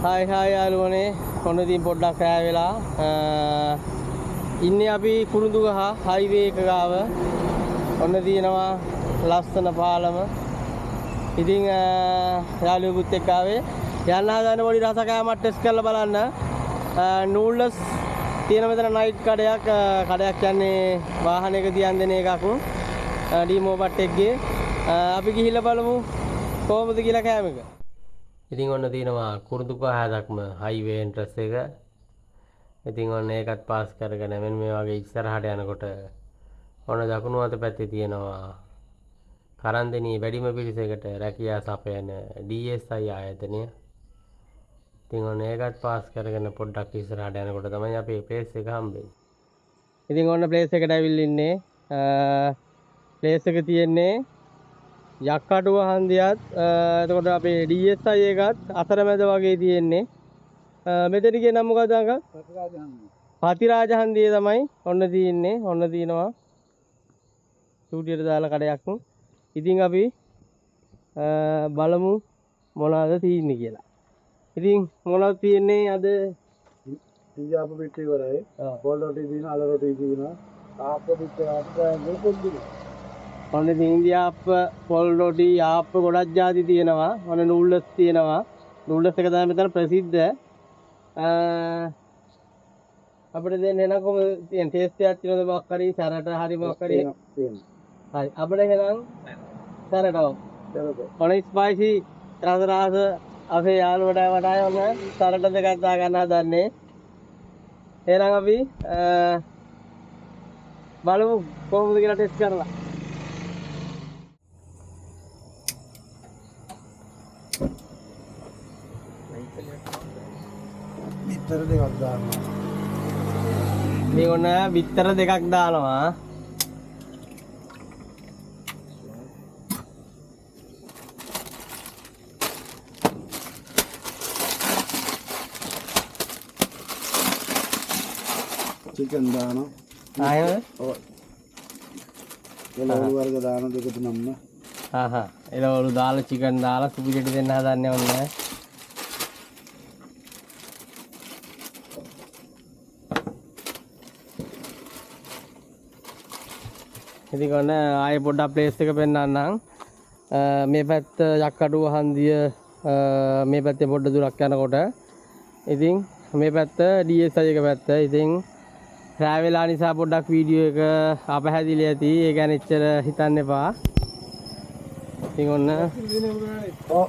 Hi යාළුවනේ ඔන්න ඉතින් පොඩ්ඩක් රෑ වෙලා ඉන්නේ අපි කුරුඳුගහ හයිවේ එක ගාව ඔන්න තියෙනවා ලස්සන පාලම ඉතින් යාළුවෙකුත් එක්ක ආවේ යන්න හදන පොඩි රසකෑමක් ටෙස්ට් කරලා බලන්න නූඩ්ල්ස් තියෙන මෙතන නයිට් කඩයක් යන්නේ වාහනයක තියන් දෙන එකක් ඩීමෝබට් එකේ අපි ගිහිල්ලා බලමු කොහොමද කියලා කෑම එක ඉතින් ඔන්න තියෙනවා කුරුඳුගහ දක්ම හයිවේ එන්ට්‍රස් එක. ඉතින් ඔන්න ඒකත් පාස් කරගෙන මෙන්න මේ වගේ ඉස්සරහට යනකොට ඔන්න දකුණු අත පැත්තේ තියෙනවා කරන්දෙනී වැඩිම පිරිසකට රැකියා සපයන DSI ආයතනය. ඉතින් ඔන්න ඒකත් පාස් කරගෙන පොඩ්ඩක් ඉස්සරහට යනකොට තමයි අපේ ප්ලේස් එක හම්බෙන්නේ. ඉතින් ඔන්න ප්ලේස් එකට ඇවිල්ලා ඉන්නේ. ප්ලේස් එක තියෙන්නේ යක්කඩුව හන්දියත් එතකොට අපේ DSI එකත් අතරමැද වගේ තියෙන්නේ මෙතන කියන නම මොකක්ද අංකල්? පතිරාජ හන්දියේ තමයි ඔන්න තියෙන්නේ. ඔන්න තියෙනවා ස්ටුඩියෝට දාලා කඩයක්. ඉතින් අපි බලමු මොනවද තියෙන්නේ කියලා. ඉතින් මොනවද තියෙන්නේ අද ඉන්දියාපු පිටි වරයි බෝල් රොටි දින අල රොටි දින ආප්ප පිටි ආප්ප පොඩි ඔන්න ඉන්දියාප්ප පොල් රොටි ආප්ප ගොඩක් ಜಾති තියෙනවා. ඔන්න නූඩ්ල්ස් තියෙනවා. නූඩ්ල්ස් එක තමයි මෙතන ප්‍රසිද්ධ. අපිට දෙන්න එන කොහොමද තියෙන ටේස්ට් එකක් තියෙනවද මොකක් හරි සැරට හරි මොකක් හරි හරි අපිට එහෙනම් සැරටව ඔන්න ස්පයිසි රස අපේ යාළුවට වටාය ඔන්න සැරට දෙකක් දා ගන්න හදන්නේ. එහෙනම් අපි බලමු කොහොමද කියලා ටෙස්ට් කරලා. බිත්තර දෙකක් දානවා. මේ ඔන්න බිත්තර දෙකක් දානවා. චිකන් දානවා. ආයෙත් ඔව්. එළවලු වර්ග දාන දෙක තුනක්ම. එළවලු දාලා චිකන් දාලා සුපිරිට දෙන්න හදන්නේ ඔන්න. ඉතින් ඔන්න ආයේ පොඩ්ඩක් ප්ලේස් එක පෙන්නන්නම්. මේ පැත්ත යක්කඩුව හන්දිය මේ පැත්තේ පොඩ්ඩ දුරක් යනකොට ඉතින් මේ පැත්ත DSI එක පැත්ත. ඉතින් රෑ වෙලා නිසා පොඩ්ඩක් වීඩියෝ එක අපහැදිලි ඇති. ඒ කියන්නේ එච්චර හිතන්න එපා. ඉතින් ඔන්න ඔව්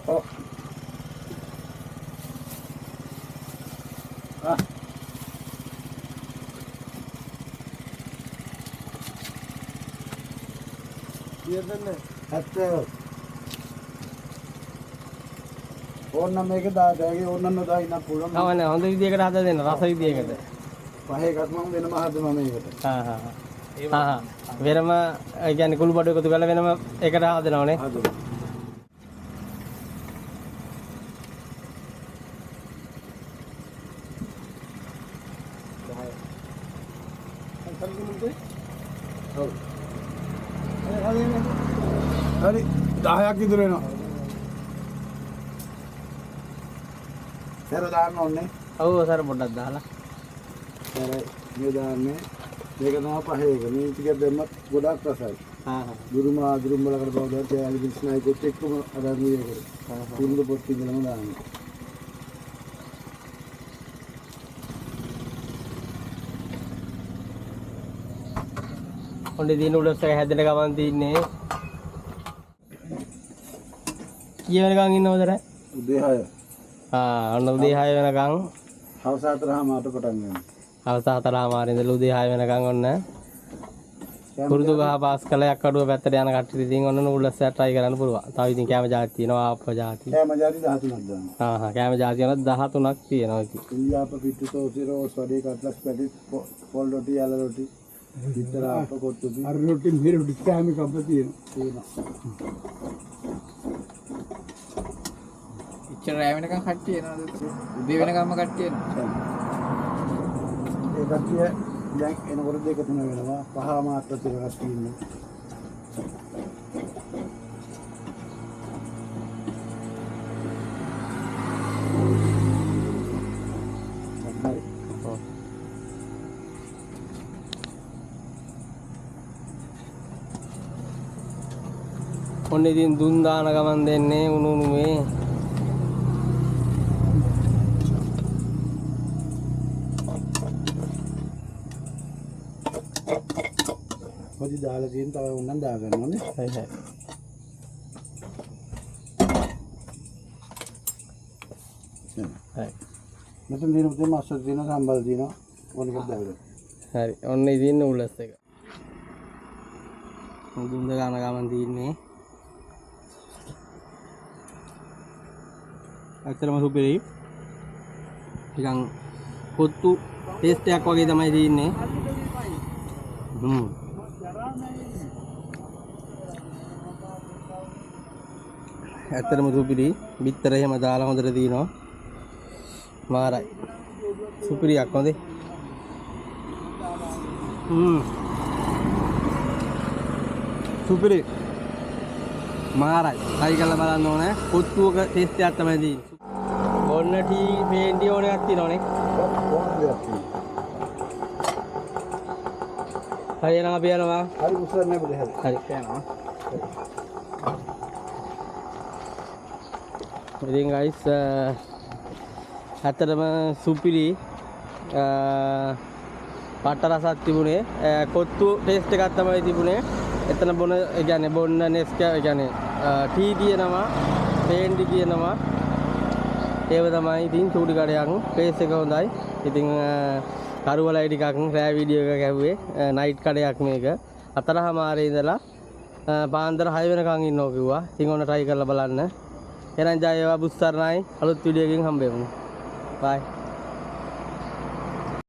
ඕන්න මේක දාගගේ ඕන්න නොදා ඉන්න පුළුවන්. කවන්නේ හොඳ විදියකට හදලා දෙන්න රස විදියකට. පහේ එකක් මම වෙනම හදනවා මේකට. වෙනම ඒ කියන්නේ කුළු බඩු එකතු කරලා වෙනම එකට හදනවනේ. හදනවා. හරි 10ක් විතර වෙනවා. සර දාන්න ඕනේ. ඔව් සර පොඩ්ඩක් දාලා. සර මේ දාන්නේ. මේක තමයි පහේ එක. මේ ටික දැම්මත් ගොඩක් රසයි. දුරුම වලකට බවදා තෑලි බිස්නයි කොත් එක්කම අරන් මේක. කුරුඳු පොත් ඉඳලම දාන්නේ. ඔන්න දින උඩස් එක හැදෙන ගමන් තින්නේ. කී වෙනකන් ඉන්නවද රෑ? උදේ 6. ඔන්න උදේ 6 වෙනකන්. හවස 4:00ට පටන් ගන්නවා. හවස 4:00 ඉඳලා උදේ 6 වෙනකන් ඔන්න කුරුඳුගහ පාස් කළා යක්කඩුව පැත්තට යන කට්ටිය ඉතින් ඔන්න නූඩ්ල්ස් එක try කරන්න පුළුවන්. තව ඉතින් කෑම જાති තියෙනවා ආප්ප જાති. කෑම જાති 13ක් දානවා. කෑම જાති වල 13ක් තියෙනවා ඉතින්. ඉන්දියාප පිටු සෝසිරෝ ස්වඩේ කට්ලස් පැටිස් පොල් රොටි අල රොටි විතර අප කොට්ටුපි අර රොටි මේ රොටි කෑම කම්ප තියෙනවා. ඉච්චර රෑ වෙනකන් කට්ටිය එනවද? උදේ වෙනකම්ම කට්ටිය එනවා. ඒ කට්ටිය දැන් එනකොට දෙක තුන වෙනවා. පහ මාත්‍ර තිරක් තියෙනවා. ඔන්න ඉතින් දුන් දාන ගමන් දෙන්නේ උණු උණුවේ. පොඩි දාලා තියෙන තව උන්නම් දාගන්න ඕනේ. හරි හරි. හරි. මෙතන දින පුතේ මාස් දින සම්බල් දින ඕනික දාගන්න. හරි. ඔන්න ඉතින් උලස් එක. දුන් දාන ගමන් තියන්නේ. ඇත්තටම සුපිරි. නිකන් කොත්තු ටේස්ට් එකක් වගේ තමයි තියෙන්නේ. ඇත්තටම සුපිරි. බිත්තර එහෙම දාලා හොඳට දිනවා. මාරයි. සුපිරියක් හොඳේ. සුපිරි. මාරයි. හරි කරලා බලන්න ඕනේ. කොත්තුවක ටේස්ට් එකක් තමයි තියෙන්නේ. ඔන්න ටී පේන්ටි ඕන එකක් තියෙනවනේ. හරි එනවා අපි යනවා. හරි උස්සන්න බෑ. හරි යනවා. ඉතින් guys ඇත්තටම සුපිරි පට රසක් තිබුණේ. කොත්තු ටේස්ට් එකක් තමයි තිබුණේ. එතන බොන ඒ කියන්නේ බොන්න නෙස්කා ඒ කියන්නේ ටී තියෙනවා, පේන්ටි කියනවා. ඒව තමයි ඉතින් චූටි කඩයක්. ටේස්ට් එක හොඳයි. ඉතින් කරුවලයි ටිකක් රෑ වීඩියෝ එකක් ඇහුවේ. නයිට් කඩයක් මේක. 4:00 ඉඳලා පාන්දර 6 වෙනකන් ඉන්නවා කිව්වා. ඉතින් ඔන්න try කරලා බලන්න. එහෙනම් ජය වේවා බුස්සර්ණයි. අලුත් වීඩියෝ එකකින් හම්බෙමු. bye.